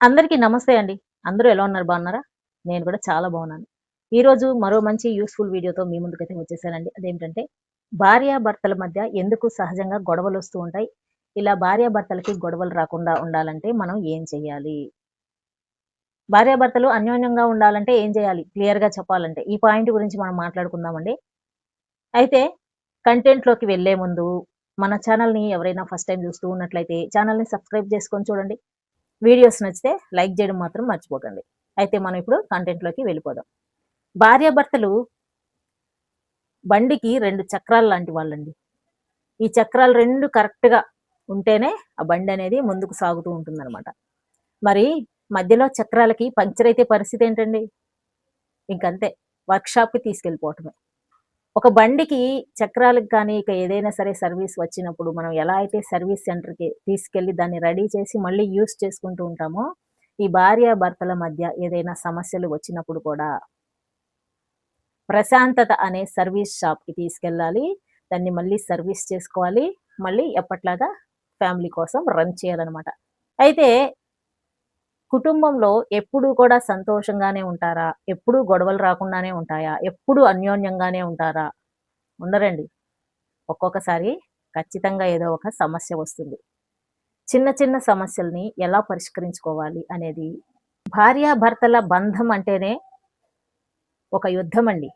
అందరికీ నమస్తే అండి. అందరూ ఎలా ఉన్నారు? బాగున్నారా? నేను కూడా చాలా బాగున్నాను. ఈరోజు మరో మంచి యూజ్‌ఫుల్ వీడియోతో మీ ముందుకైతే వచ్చేసానండి. అదేంటంటే భార్యాభర్తల మధ్య ఎందుకు సహజంగా గొడవలొస్తూ ఉంటాయి? ఇలా భార్యాభర్తలకి గొడవలు రాకుండా ఉండాలంటే మనం ఏం చేయాలి? భార్యాభర్తలు అన్యోన్యంగా ఉండాలంటే ఏం చేయాలి? క్లియర్‌గా చెప్పాలంటే ఈ పాయింట్ గురించి మనం మాట్లాడుకుందామండి. అయితే కంటెంట్‌లోకి వెళ్ళే ముందు మన ఛానెల్‌ని ఎవరైనా ఫస్ట్ టైమ్ చూస్తూ ఉన్నట్లయితే ఛానెల్‌ని సబ్స్క్రైబ్ చేసుకొని చూడండి. వీడియోస్ నచ్చితే లైక్ చేయడం మాత్రం మర్చిపోకండి. అయితే మనం ఇప్పుడు కంటెంట్‌లోకి వెళ్ళిపోదాం. భార్యాభర్తలు బండికి 2 చక్రాలు లాంటి వాళ్ళండి. ఈ చక్రాలు 2 కరెక్ట్‌గా ఉంటేనే ఆ బండనేది ముందుకు సాగుతూ ఉంటుందనమాట. మరి మధ్యలో చక్రాలకి పంక్చర్ అయితే పరిస్థితి ఏంటండి? ఇంకంతే వర్క్‌షాప్‌కి తీసుకెళ్ళిపోవటమే. ఒక బండికి చక్రాలకు కానీ, ఇక ఏదైనా సరే సర్వీస్ వచ్చినప్పుడు మనం ఎలా అయితే సర్వీస్ సెంటర్‌కి తీసుకెళ్ళి దాన్ని రెడీ చేసి మళ్ళీ యూజ్ చేసుకుంటూ ఉంటామో, ఈ భార్యాభర్తల మధ్య ఏదైనా సమస్యలు వచ్చినప్పుడు కూడా ప్రశాంతత అనే సర్వీస్ షాప్‌కి తీసుకెళ్ళాలి. దాన్ని మళ్ళీ సర్వీస్ చేసుకోవాలి. మళ్ళీ ఎప్పట్లాగా ఫ్యామిలీ కోసం రన్ చేయాలనమాట. అయితే కుటుంబంలో ఎప్పుడూ కూడా సంతోషంగానే ఉంటారా? ఎప్పుడూ గొడవలు రాకుండానే ఉంటాయా? ఎప్పుడూ అన్యోన్యంగానే ఉంటారా? ఉండరండి. ఒక్కొక్కసారి ఖచ్చితంగా ఏదో ఒక సమస్య వస్తుంది. చిన్న చిన్న సమస్యల్ని ఎలా పరిష్కరించుకోవాలి అనేది భార్యాభర్తల బంధం అంటేనే ఒక యుద్ధమండి.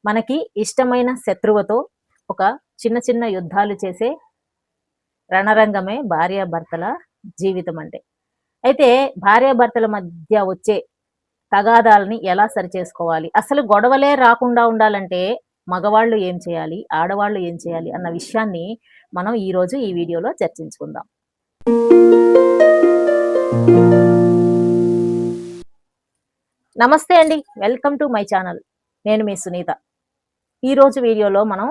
మనకి ఇష్టమైన శత్రువుతో ఒక చిన్న చిన్న యుద్ధాలు చేసే రణరంగమే భార్యాభర్తల జీవితం అంటే. అయితే భార్యాభర్తల మధ్య వచ్చే తగాదాలని ఎలా సరిచేసుకోవాలి? అసలు గొడవలే రాకుండా ఉండాలంటే మగవాళ్ళు ఏం చేయాలి? ఆడవాళ్ళు ఏం చేయాలి? అన్న విషయాన్ని మనం ఈరోజు ఈ వీడియోలో చర్చించుకుందాం. నమస్తే అండి. Welcome to my channel. నేను మీ సునీత. ఈరోజు వీడియోలో మనం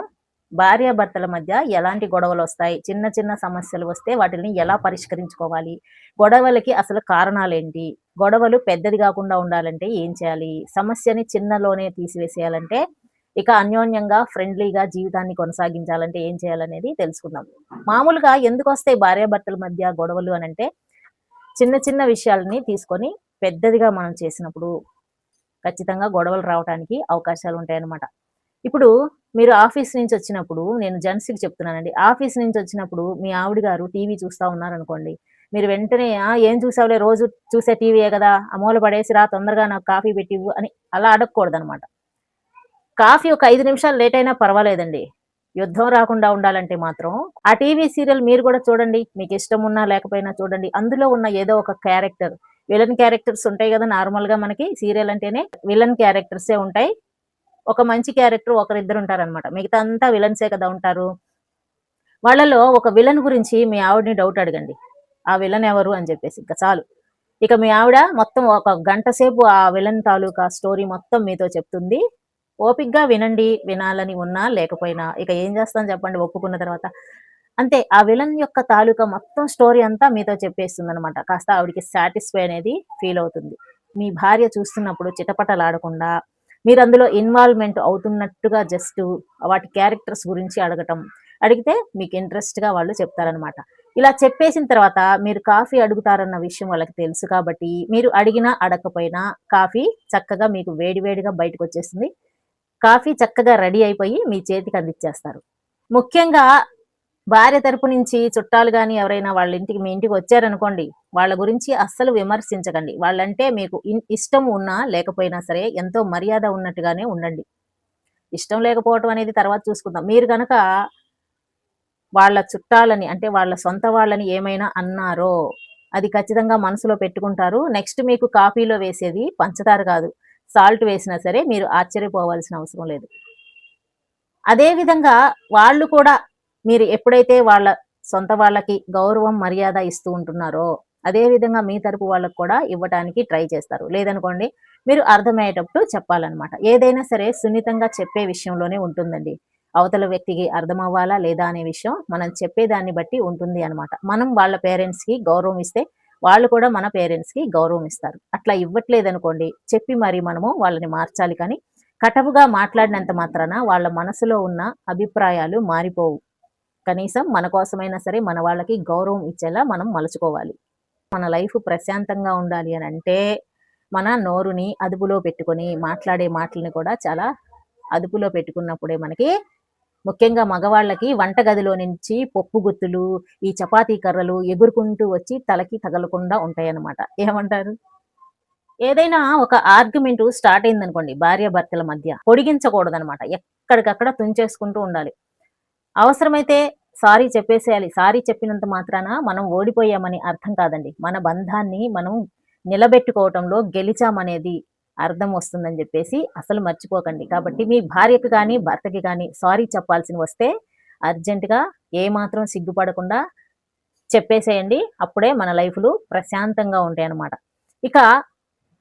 భార్యాభర్తల మధ్య ఎలాంటి గొడవలొస్తాయి? చిన్న చిన్న సమస్యలు వస్తే వాటిల్ని ఎలా పరిష్కరించుకోవాలి? గొడవలకి అసలు కారణాలేంటి? గొడవలు పెద్దది గాకుండా ఉండాలంటే ఏం చేయాలి? సమస్యని చిన్నలోనే తీసివేసేయాలంటే ఇక అన్యోన్యంగా, ఫ్రెండ్లీగా జీవితాన్ని కొనసాగించాలంటే ఏం చేయాలనేది తెలుసుకుందాం. మామూలుగా ఎందుకొస్తాయి భార్యాభర్తల మధ్య గొడవలు అనంటే, చిన్న చిన్న విషయాలని తీసుకొని పెద్దదిగా మనం చేసినప్పుడు ఖచ్చితంగా గొడవలు రావటానికి అవకాశాలుంటాయన్నమాట. ఇప్పుడు మీరు ఆఫీస్ నుంచి వచ్చినప్పుడు నేను జెంట్స్‌కి చెప్తున్నానండి. ఆఫీస్ నుంచి వచ్చినప్పుడు మీ ఆవిడ గారు టీవీ చూస్తా ఉన్నారనుకోండి. మీరు వెంటనే "ఏం చూసావులే రోజు చూసే టీవీయే గదా! ఆ మూల పడేసి రా తొందరగా నాకు కాఫీ పెట్టివ్వు" అని అలా అడగకూడదనమాట. కాఫీ ఒక 5 నిమిషాలు లేట్ అయినా పర్వాలేదండి. యుద్ధం రాకుండా ఉండాలంటే మాత్రం ఆ టీవీ సీరియల్ మీరు గూడా చూడండి. మీకిష్టమున్నా లేకపోయినా చూడండి. అందులో ఉన్న ఏదో ఒక క్యారెక్టర్ విలన్ క్యారెక్టర్స్ ఉంటాయి గదా! నార్మల్‌గా మనకి సీరియల్ అంటేనే విలన్ క్యారెక్టర్సే ఉంటాయి. ఒక మంచి క్యారెక్టర్ ఒకరిద్దరుంటారనమాట. మిగతా అంతా విలన్సే కదా ఉంటారు. వాళ్ళలో ఒక విలన్ గురించి మీ ఆవిడని డౌట్ అడగండి. ఆ విలన్ ఎవరు అని జెప్పేసి. ఇంక చాలు. ఇక మీ ఆవిడ మొత్తం ఒక గంట సేపు ఆ విలన్ తాలూకా స్టోరీ మొత్తం మీతో చెప్తుంది. ఓపికగా వినండి. వినాలని ఉన్నా, లేకపోయినా. ఇక ఏం జేస్తాం చెప్పండి ఒప్పుకున్న తర్వాత. అంతే ఆ విలన్ యొక్క తాలూకా మొత్తం స్టోరీ అంతా మీతో చెప్పేస్తుందనమాట. కాస్త ఆవిడకి సాటిస్ఫై అనేది ఫీల్ అవుతుంది. మీ భార్య చూస్తున్నప్పుడు చిటపటలాడకుండా మీరందులో ఇన్వాల్వ్‌మెంట్ అవుతున్నట్టుగా జస్టు వాటి క్యారెక్టర్స్ గురించి అడగటం. అడిగితే మీకు ఇంట్రెస్ట్‌గా వాళ్ళు చెప్తారనమాట. ఇలా చెప్పేసిన తర్వాత మీరు కాఫీ అడుగుతారన్న విషయం వాళ్ళకి తెలుసు కాబట్టి, మీరు అడిగినా, అడగకపోయినా కాఫీ చక్కగా మీకు వేడి వేడిగా బయటకొచ్చేస్తుంది. కాఫీ చక్కగా రెడీ అయిపోయి మీ చేతికి అందిచ్చేస్తారు. ముఖ్యంగా భార్య తరపు నుంచి చుట్టాలు గాని ఎవరైనా వాళ్ళ ఇంటికి మీ ఇంటికి వచ్చారనుకోండి, వాళ్ళ గురించి అస్సలు విమర్శించకండి. వాళ్ళంటే మీకు ఇష్టం ఉన్నా, లేకపోయినా సరే ఎంతో మర్యాద ఉన్నట్టుగానే ఉండండి. ఇష్టం లేకపోవటం అనేది తర్వాత చూసుకుందాం. మీరు గనక వాళ్ళ చుట్టాలని అంటే వాళ్ళ సొంత వాళ్ళని ఏమైనా అన్నారో, అది ఖచ్చితంగా మనసులో పెట్టుకుంటారు. నెక్స్ట్ మీకు కాఫీలో వేసేది పంచదార కాదు, సాల్ట్ వేసినా సరే మీరు ఆశ్చర్యపోవాల్సిన అవసరం లేదు. అదే విధంగా వాళ్ళు కూడా మీరు ఎప్పుడైతే వాళ్ళ సొంత వాళ్ళకి గౌరవం, మర్యాద ఇస్తూ ఉంటున్నారో, అదే విధంగా మీ తరపు వాళ్ళకి కూడా ఇవ్వటానికి ట్రై చేస్తారు. లేదనుకోండి మీరు అర్థమయ్యేటట్టు చెప్పాలనమాట. ఏదైనా సరే సున్నితంగా చెప్పే విషయంలోనే ఉంటుందండి. అవతల వ్యక్తికి అర్థమవ్వాలా లేదా అనే విషయం మనం చెప్పేదాన్ని బట్టి ఉంటుంది అనమాట. మనం వాళ్ళ పేరెంట్స్‌కి గౌరవం ఇస్తే, వాళ్ళు కూడా మన పేరెంట్స్‌కి గౌరవం ఇస్తారు. అట్లా ఇవ్వట్లేదనుకోండి చెప్పి మరి మనము వాళ్ళని మార్చాలి కానీ కటవుగా మాట్లాడినంత మాత్రాన వాళ్ళ మనసులో ఉన్న అభిప్రాయాలు మారిపోవు. కనీసం మన కోసమైనా సరే మన వాళ్ళకి గౌరవం ఇచ్చేలా మనం మలుచుకోవాలి. మన లైఫ్ ప్రశాంతంగా ఉండాలి అని అంటే మన నోరుని అదుపులో పెట్టుకొని మాట్లాడే మాటలని కూడా చాలా అదుపులో పెట్టుకున్నప్పుడే మనకి ముఖ్యంగా మగవాళ్ళకి వంటగదిలో నుంచి పప్పు గుత్తులు ఈ చపాతీ కర్రలు ఎగురుకుంటూ వచ్చి తలకి తగలకుండా ఉంటాయన్నమాట. ఏమంటారు? ఏదైనా ఒక ఆర్గ్యుమెంట్ స్టార్ట్ అయిందనుకోండి భార్యాభర్తల మధ్య పొడిగించకూడదనమాట. ఎక్కడికక్కడ తుంచేసుకుంటూ ఉండాలి. అవసరమైతే సారీ చెప్పేసేయాలి. సారీ చెప్పినంత మాత్రాన మనం ఓడిపోయామని అర్థం కాదండి. మన బంధాన్ని మనం నిలబెట్టుకోవటంలో గెలిచామనేది అర్థం వస్తుందని జెప్పేసి అసలు మర్చిపోకండి. కాబట్టి మీ భార్యకి గాని, భర్తకి గాని సారీ చెప్పాల్సి వస్తే అర్జెంట్‌గా ఏమాత్రం సిగ్గుపడకుండా చెప్పేసేయండి. అప్పుడే మన లైఫ్‌లు ప్రశాంతంగా ఉంటాయన్నమాట. ఇక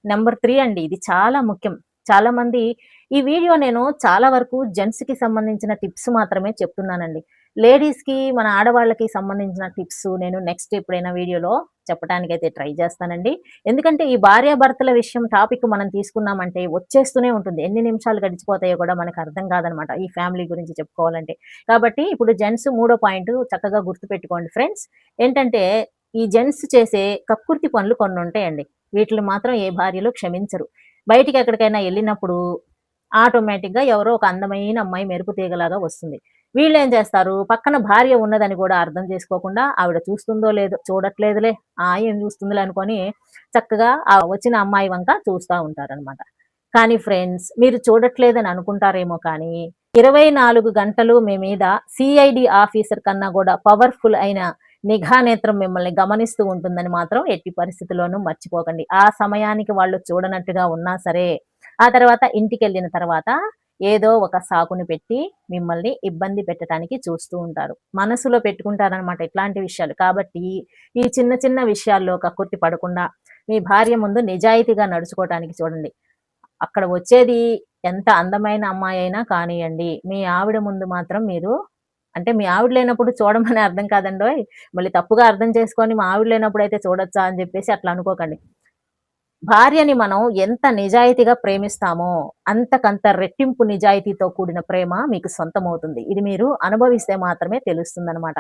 నంబర్ 3 అండి. ఇది చాలా ముఖ్యం. చాలామంది ఈ వీడియో నేను చాలా వరకు జెంట్స్‌కి సంబంధించిన టిప్స్ మాత్రమే చెప్తున్నానండి. లేడీస్‌కి మన ఆడవాళ్ళకి సంబంధించిన టిప్స్ నేను నెక్స్ట్ ఎప్పుడైనా వీడియోలో చెప్పటానికైతే ట్రై చేస్తానండి. ఎందుకంటే ఈ భార్యాభర్తల విషయం టాపిక్ మనం తీసుకున్నామంటే వచ్చేస్తూనే ఉంటుంది. ఎన్ని నిమిషాలు గడిచిపోతాయో కూడా మనకు అర్థం కాదనమాట. ఈ ఫ్యామిలీ గురించి చెప్పుకోవాలంటే. కాబట్టి ఇప్పుడు జెంట్స్ మూడో పాయింట్ చక్కగా గుర్తుపెట్టుకోండి ఫ్రెండ్స్. ఏంటంటే ఈ జెంట్స్ చేసే కక్కుర్తి పనులు కొన్ని ఉంటాయండి. వీటిని మాత్రం ఏ భార్యలు క్షమించరు. బయటికి ఎక్కడికైనా ఎళ్ళినప్పుడు ఆటోమేటిక్‌గా ఎవరో ఒక అందమైన అమ్మాయి మెరుపు తీగలాగా వస్తుంది. వీళ్ళేం చేస్తారు, పక్కన భార్య ఉన్నదని కూడా అర్థం చేసుకోకుండా ఆవిడ చూస్తుందో లేదో చూడట్లేదులే, ఏం చూస్తుందిలే అనుకోని చక్కగా ఆ వచ్చిన అమ్మాయి వంక చూస్తా ఉంటారనమాట. కానీ ఫ్రెండ్స్ మీరు చూడట్లేదని అనుకుంటారేమో కానీ 24 గంటలు మీ మీద సీఐడీ ఆఫీసర్ కన్నా కూడా పవర్‌ఫుల్ అయిన నిఘా నేత్రం మిమ్మల్ని గమనిస్తూ ఉంటుందని మాత్రం ఎట్టి పరిస్థితిలోనూ మర్చిపోకండి. ఆ సమయానికి వాళ్ళు చూడనట్టుగా ఉన్నా సరే, ఆ తర్వాత ఇంటికెళ్ళిన తర్వాత ఏదో ఒక సాకుని పెట్టి మిమ్మల్ని ఇబ్బంది పెట్టడానికి చూస్తూ ఉంటారు. మనసులో పెట్టుకుంటారనమాట ఇట్లాంటి విషయాలు. కాబట్టి ఈ చిన్న చిన్న విషయాల్లో కక్కుర్తి పడకుండా మీ భార్య ముందు నిజాయితీగా నడుచుకోవటానికి చూడండి. అక్కడ వచ్చేది ఎంత అందమైన అమ్మాయి అయినా కానియండి, మీ ఆవిడ ముందు మాత్రం మీరు అంటే మీ ఆవిడ లేనప్పుడు చూడమని అర్థం కాదండోయ్! మళ్ళీ తప్పుగా అర్థం చేసుకొని మా ఆవిడ లేనప్పుడైతే చూడొచ్చా అని జెప్పేసి అట్లా అనుకోకండి. భార్యని మనం ఎంత నిజాయితీగా ప్రేమిస్తామో, అంతకంత రెట్టింపు నిజాయితీతో కూడిన ప్రేమ మీకు సొంతమవుతుంది. ఇది మీరు అనుభవిస్తే మాత్రమే తెలుస్తుందనమాట.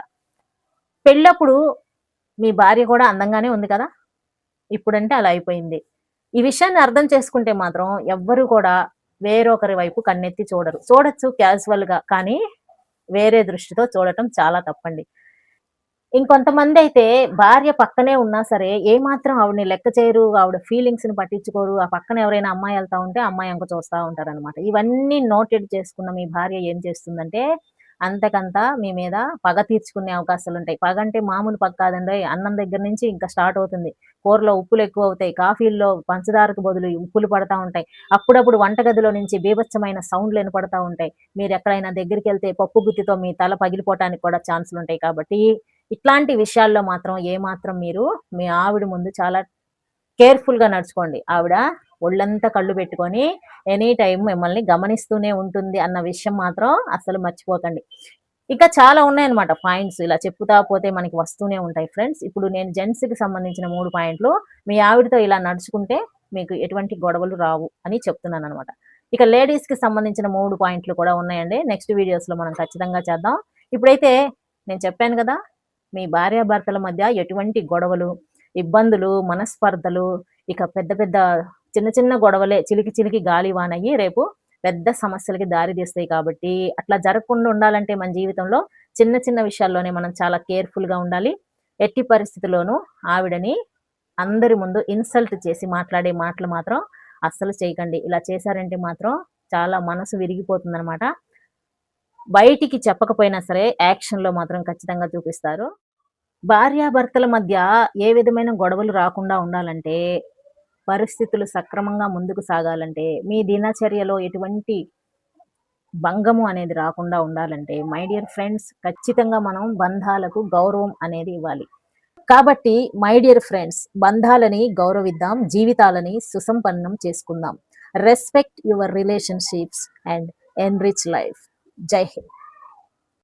పెళ్ళప్పుడు మీ భార్య కూడా అందంగానే ఉంది కదా! ఇప్పుడంటే అలా అయిపోయింది. ఈ విషయాన్ని అర్థం చేసుకుంటే మాత్రం ఎవ్వరు కూడా వేరొకరి వైపు కన్నెత్తి చూడరు. చూడొచ్చు క్యాజువల్‌గా కానీ వేరే దృష్టితో చూడటం చాలా తప్పండి. ఇంకొంతమందయితే భార్య పక్కనే ఉన్నా సరే, ఏమాత్రం ఆవిడని లెక్క చేయరు. ఆవిడ ఫీలింగ్స్‌ని పట్టించుకోరు. ఆ పక్కన ఎవరైనా అమ్మాయి ఎళ్తా ఉంటే, అమ్మాయి వంక చూస్తా ఉంటారనమాట. ఇవన్నీ నోటెడ్ చేసుకున్న మీ భార్య ఏం చేస్తుందంటే, అంతకంతా మీ మీద పగ తీర్చుకునే అవకాశాలుంటాయి. పగంటే మామూలు పగ కాదండోయ్! అన్నం దగ్గర నుంచి ఇంకా స్టార్ట్ అవుతుంది. కూరలో ఉప్పులెక్కువవుతాయి. కాఫీల్లో పంచదారకు బదులు ఉప్పులు పడతా ఉంటాయి. అప్పుడప్పుడు వంటగదిలో నుంచి బీభత్సమైన సౌండ్‌లు ఇనపడతా ఉంటాయి. మీరెక్కడైనా దగ్గరికెళ్తే పప్పు గుత్తితో మీ తల పగిలిపోవటానికి కూడా ఛాన్సులుంటాయి కాబట్టి ఇట్లాంటి విషయాల్లో మాత్రం ఏమాత్రం మీరు మీ ఆవిడ ముందు చాలా కేర్‌ఫుల్‌గా నడుచుకోండి. ఆవిడ ఒళ్ళంతా కళ్ళు పెట్టుకొని ఎనీ టైమ్ మిమ్మల్ని గమనిస్తూనే ఉంటుంది అన్న విషయం మాత్రం అస్సలు మర్చిపోకండి. ఇంకా చాలా ఉన్నాయన్నమాట పాయింట్స్. ఇలా చెప్పుతా పోతే మనకి వస్తూనే ఉంటాయి ఫ్రెండ్స్. ఇప్పుడు నేను జెంట్స్‌కి సంబంధించిన 3 పాయింట్లు మీ ఆవిడతో ఇలా నడుచుకుంటే మీకు ఎటువంటి గొడవలు రావు అని చెప్తున్నానన్నమాట. ఇక లేడీస్‌కి సంబంధించిన 3 పాయింట్లు కూడా ఉన్నాయండి. నెక్స్ట్ వీడియోస్‌లో మనం ఖచ్చితంగా చేద్దాం. ఇప్పుడైతే నేను చెప్పాను గదా! మీ భార్యాభర్తల మధ్య ఎటువంటి గొడవలు, ఇబ్బందులు, మనస్పర్ధలు, ఇక పెద్ద పెద్ద చిన్న చిన్న గొడవలే చిలికి చిలికి గాలివానయ్యి రేపు పెద్ద సమస్యలకి దారి తీస్తాయి కాబట్టి, అట్లా జరగకుండా ఉండాలంటే మన జీవితంలో చిన్న చిన్న విషయాల్లోనే మనం చాలా కేర్‌ఫుల్‌గా ఉండాలి. ఎట్టి పరిస్థితిలోనూ ఆవిడని అందరి ముందు ఇన్సల్ట్ చేసి మాట్లాడే మాటలు మాత్రం అస్సలు చేయకండి. ఇలా చేశారంటే మాత్రం చాలా మనసు విరిగిపోతుందనమాట. బయటికి చెప్పకపోయినా సరే యాక్షన్‌లో మాత్రం ఖచ్చితంగా చూపిస్తారు. భార్యాభర్తల మధ్య ఏ విధమైన గొడవలు రాకుండా ఉండాలంటే, పరిస్థితులు సక్రమంగా ముందుకు సాగాలంటే, మీ దినచర్యలో ఎటువంటి భంగము అనేది రాకుండా ఉండాలంటే, మై డియర్ ఫ్రెండ్స్ ఖచ్చితంగా మనం బంధాలకు గౌరవం అనేది ఇవ్వాలి. కాబట్టి మై డియర్ ఫ్రెండ్స్ బంధాలని గౌరవిద్దాం, జీవితాలని సుసంపన్నం చేసుకుందాం. Respect your relationships and enrich life. జై హింద్.